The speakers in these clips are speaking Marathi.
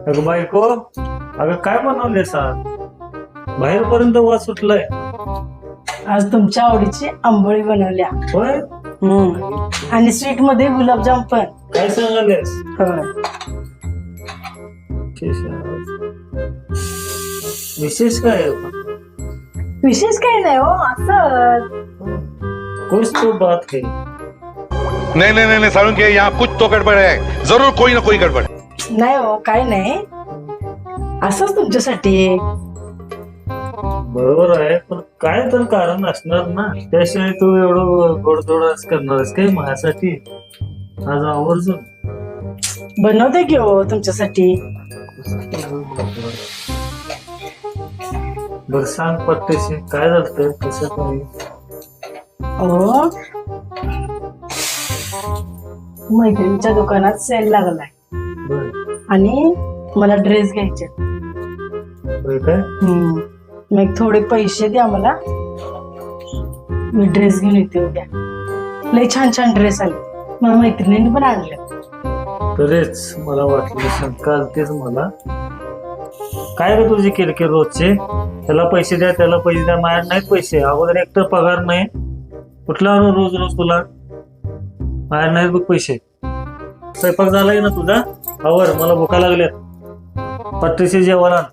अगं बायको, अगं काय बनवले सार बाहेर पर्यंत वास सुटलाय. आज तुमच्या आवडीची आंबोळी बनवल्या. होय, आणि स्वीट मध्ये गुलाबजाम पण. काय सांगालेस? होय. विशेष काय आहे? विशेष काही नाही हो, असं. कुछ तो बात है. नहीं नहीं नहीं साळुंखे, यहाँ कुछ तो गड़बड़ है, जरूर कोई ना कोई गड़बड़. नाही हो, काही नाही, असंच तुमच्यासाठी. बरोबर आहे, पण काय तर कारण असणार ना, त्याशिवाय तू एवढं गोडधोड करणारस काय माझ्यासाठी? आज आवर्जून बनवते की हो तुमच्यासाठी. बर सांग पट्टेशी काय झालं, कसं काय? हो, मैत्रिणीच्या दुकानात सेल लागलाय बर आणि मला ड्रेस घ्यायचे. काय? मग थोडे पैसे द्या मला, मी ड्रेस घेऊन येते उद्या. लय छान छान ड्रेस आले, मला मैत्रिणीने पण आणले. तरीच मला वाटलं शंका आलतीच मला. काय रे तुझी किरकिर रोजचे? त्याला पैसे द्या, त्याला पैसे द्या. माझ्या नाहीत पैसे, अगोदर एकतर पगार नाही, कुठला रोज रोज तुला? माझ्या नाहीत बघ पैसे. स्वयंपाक झालाय ना तुझा? आवर, मला भुका लागल्यात. पट्टीशी जेवण आण.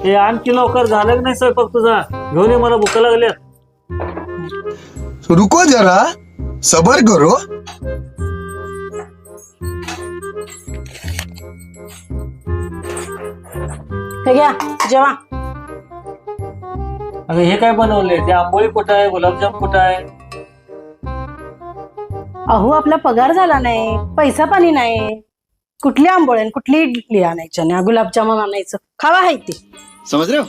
हे आणखी लवकर झालं की नाही स्वयंपाक तुझा? घेऊन ये, मला भुका लागल्यात. रुको जरा, सबर करो. हे घ्या जेवा. अगं हे काय बनवले? ते आंबोळी कुठं आहे? गुलाबजाम कुठं आहे? अहो, आपला पगार झाला नाही, पैसा पाणी नाही, कुठली आंबोळी आणि कुठली इडली आणायची आणि गुलाबजामुन आणायचं. खावा आहे ती. समझ रहे हो?